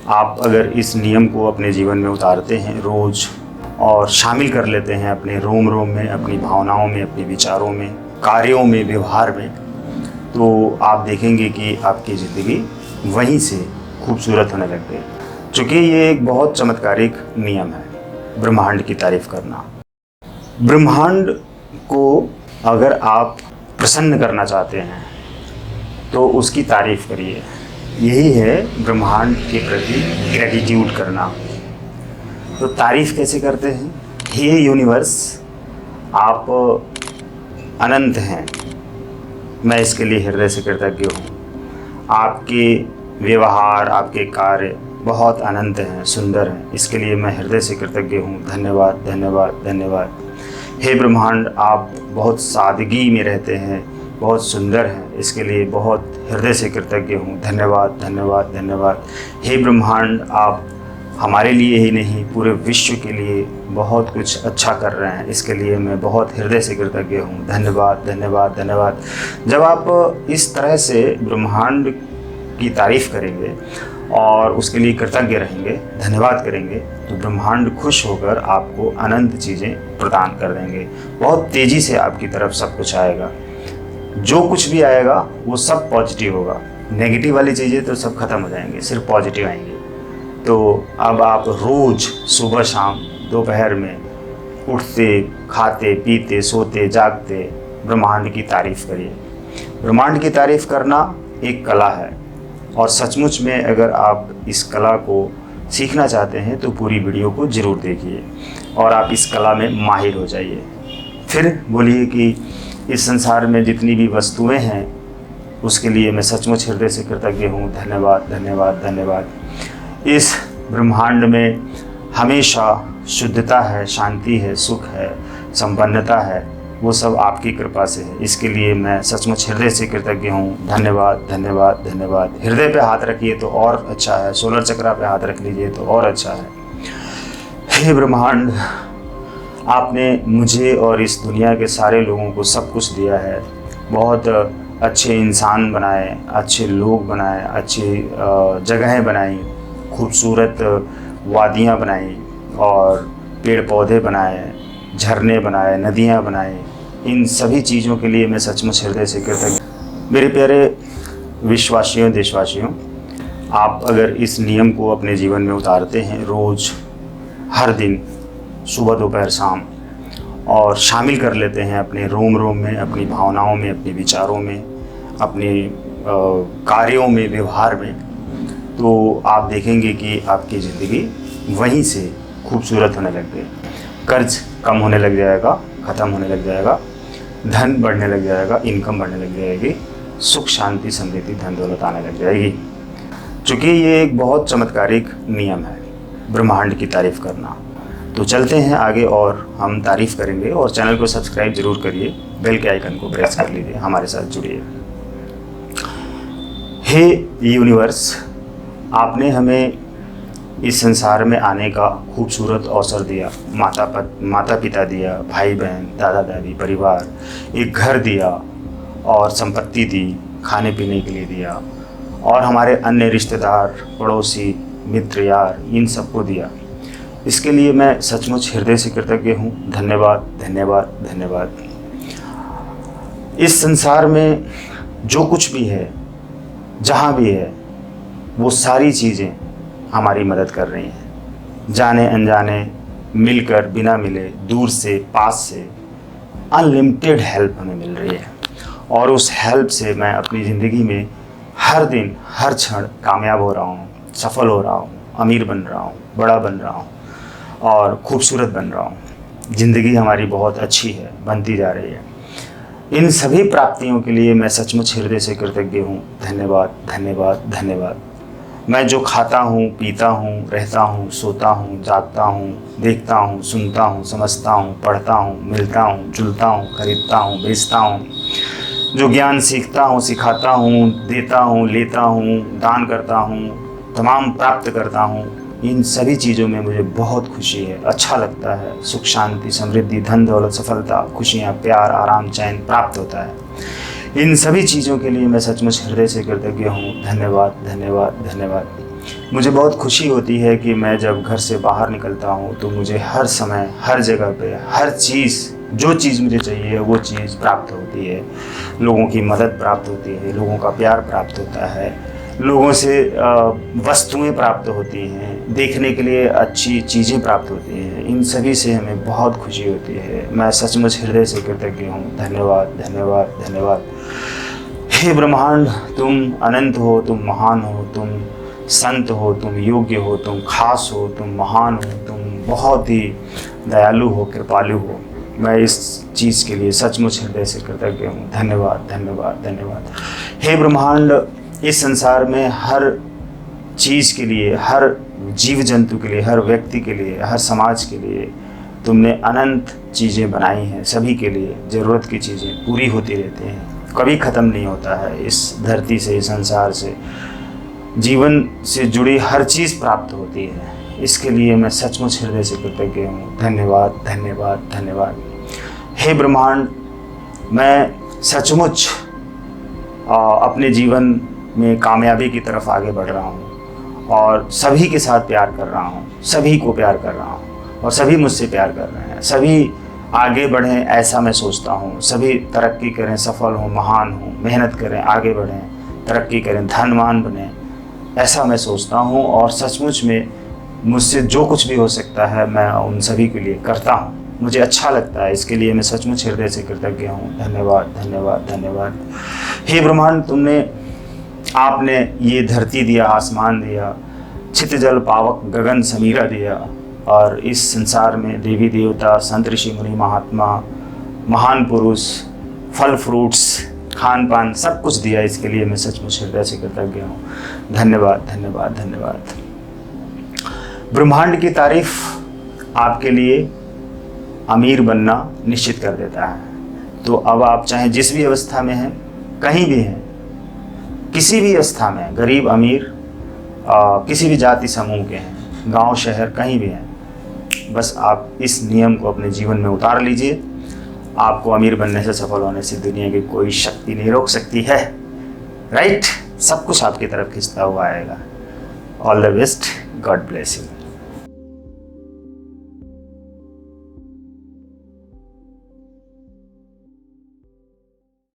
आप अगर इस नियम को अपने जीवन में उतारते हैं रोज़ और शामिल कर लेते हैं अपने रोम रोम में, अपनी भावनाओं में, अपने विचारों में, कार्यों में, व्यवहार में, तो आप देखेंगे कि आपकी ज़िंदगी वहीं से खूबसूरत होने लग गई। चूँकि ये एक बहुत चमत्कारिक नियम है, ब्रह्मांड की तारीफ़ करना। ब्रह्मांड को अगर आप प्रसन्न करना चाहते हैं तो उसकी तारीफ़ करिए। यही है ब्रह्मांड के प्रति ग्रेटिट्यूड करना। तो तारीफ़ कैसे करते हैं? हे यूनिवर्स, आप अनंत हैं, मैं इसके लिए हृदय से कृतज्ञ हूँ। आपके व्यवहार, आपके कार्य बहुत अनंत हैं, सुंदर हैं, इसके लिए मैं हृदय से कृतज्ञ हूँ। धन्यवाद, धन्यवाद, धन्यवाद। हे ब्रह्मांड, आप बहुत सादगी में रहते हैं, बहुत सुंदर हैं, इसके लिए बहुत हृदय से कृतज्ञ हूँ। धन्यवाद, धन्यवाद, धन्यवाद। हे ब्रह्मांड, आप हमारे लिए ही नहीं पूरे विश्व के लिए बहुत कुछ अच्छा कर रहे हैं, इसके लिए मैं बहुत हृदय से कृतज्ञ हूँ। धन्यवाद, धन्यवाद, धन्यवाद। जब आप इस तरह से ब्रह्मांड की तारीफ़ करेंगे और उसके लिए कृतज्ञ रहेंगे, धन्यवाद करेंगे, तो ब्रह्मांड खुश होकर आपको अनंत चीज़ें प्रदान कर देंगे। बहुत तेज़ी से आपकी तरफ सब कुछ आएगा। जो कुछ भी आएगा वो सब पॉजिटिव होगा। नेगेटिव वाली चीज़ें तो सब खत्म हो जाएंगी, सिर्फ पॉजिटिव आएंगी। तो अब आप रोज़ सुबह शाम दोपहर में उठते, खाते, पीते, सोते, जागते ब्रह्मांड की तारीफ़ करिए। ब्रह्मांड की तारीफ़ करना एक कला है और सचमुच में अगर आप इस कला को सीखना चाहते हैं तो पूरी वीडियो को ज़रूर देखिए और आप इस कला में माहिर हो जाइए। फिर बोलिए कि इस संसार में जितनी भी वस्तुएं हैं उसके लिए मैं सचमुच हृदय से कृतज्ञ हूँ। धन्यवाद, धन्यवाद, धन्यवाद। इस ब्रह्मांड में हमेशा शुद्धता है, शांति है, सुख है, संपन्नता है, वो सब आपकी कृपा से है, इसके लिए मैं सचमुच हृदय से कृतज्ञ हूँ। धन्यवाद, धन्यवाद, धन्यवाद। हृदय पे हाथ रखिए तो और अच्छा है, सोलर चक्रा पे हाथ रख लीजिए तो और अच्छा है। हे ब्रह्मांड, आपने मुझे और इस दुनिया के सारे लोगों को सब कुछ दिया है। बहुत अच्छे इंसान बनाए, अच्छे लोग बनाए, अच्छी जगहें बनाई, खूबसूरत वादियाँ बनाई और पेड़ पौधे बनाए, झरने बनाए, नदियाँ बनाई। इन सभी चीज़ों के लिए मैं सचमुच हृदय से कृतज्ञ। मेरे प्यारे विश्वासियों, देशवासियों, आप अगर इस नियम को अपने जीवन में उतारते हैं रोज़, हर दिन, सुबह, दोपहर, शाम, और शामिल कर लेते हैं अपने रोम रोम में, अपनी भावनाओं में, अपने विचारों में, अपने कार्यों में, व्यवहार में, तो आप देखेंगे कि आपकी ज़िंदगी वहीं से खूबसूरत होने लग गई। कर्ज कम होने लग जाएगा, ख़त्म होने लग जाएगा, धन बढ़ने लग जाएगा, इनकम बढ़ने लग जाएगी, सुख, शांति, समृद्धि, धन दौलत आने लग जाएगी। चूँकि ये एक बहुत चमत्कारिक नियम है, ब्रह्मांड की तारीफ़ करना। तो चलते हैं आगे और हम तारीफ़ करेंगे। और चैनल को सब्सक्राइब ज़रूर करिए, बेल के आइकन को प्रेस कर लीजिए, हमारे साथ जुड़िए। हे यूनिवर्स, आपने हमें इस संसार में आने का खूबसूरत अवसर दिया। माता पिता दिया, भाई बहन, दादा दादी, परिवार, एक घर दिया और संपत्ति दी, खाने पीने के लिए दिया, और हमारे अन्य रिश्तेदार, पड़ोसी, मित्र, यार, इन सबको दिया। इसके लिए मैं सचमुच हृदय से कृतज्ञ हूँ। धन्यवाद, धन्यवाद, धन्यवाद। इस संसार में जो कुछ भी है, जहाँ भी है, वो सारी चीज़ें हमारी मदद कर रही हैं। जाने अनजाने, मिलकर, बिना मिले, दूर से, पास से, अनलिमिटेड हेल्प हमें मिल रही है और उस हेल्प से मैं अपनी ज़िंदगी में हर दिन, हर क्षण कामयाब हो रहा हूँ, सफल हो रहा हूँ, अमीर बन रहा हूँ, बड़ा बन रहा हूँ और खूबसूरत बन रहा हूँ। ज़िंदगी हमारी बहुत अच्छी है, बनती जा रही है। इन सभी प्राप्तियों के लिए मैं सचमुच हृदय से कृतज्ञ हूँ। धन्यवाद, धन्यवाद, धन्यवाद। मैं जो खाता हूँ, पीता हूँ, रहता हूँ, सोता हूँ, जागता हूँ, देखता हूँ, सुनता हूँ, समझता हूँ, पढ़ता हूँ, मिलता हूँ, जुलता हूँ, खरीदता हूँ, बेचता हूँ, जो ज्ञान सीखता हूँ, सिखाता हूँ, देता हूँ, लेता हूँ, दान करता हूँ, तमाम प्राप्त करता हूँ, इन सभी चीज़ों में मुझे बहुत खुशी है, अच्छा लगता है। सुख, शांति, समृद्धि, धन दौलत, सफलता, खुशियाँ, प्यार, आराम, चैन प्राप्त होता है। इन सभी चीज़ों के लिए मैं सचमुच हृदय से कृतज्ञ हूँ। धन्यवाद, धन्यवाद, धन्यवाद। मुझे बहुत खुशी होती है कि मैं जब घर से बाहर निकलता हूँ तो मुझे हर समय, हर जगह पे, हर चीज़, जो चीज़ मुझे चाहिए वो चीज़ प्राप्त होती है। लोगों की मदद प्राप्त होती है, लोगों का प्यार प्राप्त होता है, लोगों से वस्तुएं प्राप्त होती हैं, देखने के लिए अच्छी चीज़ें प्राप्त होती हैं। इन सभी से हमें बहुत खुशी होती है। मैं सचमुच हृदय से कृतज्ञ हूँ। धन्यवाद, धन्यवाद, धन्यवाद। हे ब्रह्मांड, तुम अनंत हो, तुम महान हो, तुम संत हो, तुम योग्य हो, तुम खास हो, तुम महान हो, तुम बहुत ही दयालु हो, कृपालु हो। मैं इस चीज़ के लिए सचमुच हृदय से कृतज्ञ हूँ। धन्यवाद, धन्यवाद, धन्यवाद। हे ब्रह्मांड, इस संसार में हर चीज़ के लिए, हर जीव जंतु के लिए, हर व्यक्ति के लिए, हर समाज के लिए तुमने अनंत चीज़ें बनाई हैं। सभी के लिए ज़रूरत की चीज़ें पूरी होती रहती हैं, कभी ख़त्म नहीं होता है। इस धरती से, इस संसार से, जीवन से जुड़ी हर चीज़ प्राप्त होती है। इसके लिए मैं सचमुच हृदय से कृतज्ञ हूँ। धन्यवाद, धन्यवाद, धन्यवाद। हे ब्रह्मांड, मैं सचमुच अपने जीवन में कामयाबी की तरफ आगे बढ़ रहा हूँ और सभी के साथ प्यार कर रहा हूँ, सभी को प्यार कर रहा हूँ और सभी मुझसे प्यार कर रहे हैं। सभी आगे बढ़ें ऐसा मैं सोचता हूँ। सभी तरक्की करें, सफल हों, महान हों, मेहनत करें, आगे बढ़ें, तरक्की करें, धनवान बनें, ऐसा मैं सोचता हूँ। और सचमुच में मुझसे जो कुछ भी हो सकता है मैं उन सभी के लिए करता हूँ। मुझे अच्छा लगता है, इसके लिए मैं सचमुच हृदय से कृतज्ञ हूँ। धन्यवाद, धन्यवाद, धन्यवाद। हे ब्रह्मांड, आपने ये धरती दिया, आसमान दिया, छित जल पावक गगन समीरा दिया और इस संसार में देवी देवता, संत ऋषि मुनि महात्मा, महान पुरुष, फल फ्रूट्स, खान पान सब कुछ दिया। इसके लिए मैं सचमुच हृदय से कृतज्ञ हूँ। धन्यवाद, धन्यवाद, धन्यवाद। ब्रह्मांड की तारीफ आपके लिए अमीर बनना निश्चित कर देता है। तो अब आप चाहे जिस भी अवस्था में हैं, कहीं भी हैं, किसी भी अवस्था में, गरीब अमीर, किसी भी जाति समूह के हैं, गांव शहर कहीं भी हैं, बस आप इस नियम को अपने जीवन में उतार लीजिए। आपको अमीर बनने से, सफल होने से दुनिया की कोई शक्ति नहीं रोक सकती है। राइट? सब कुछ आपकी तरफ खिंचता हुआ आएगा। All the best, God bless you.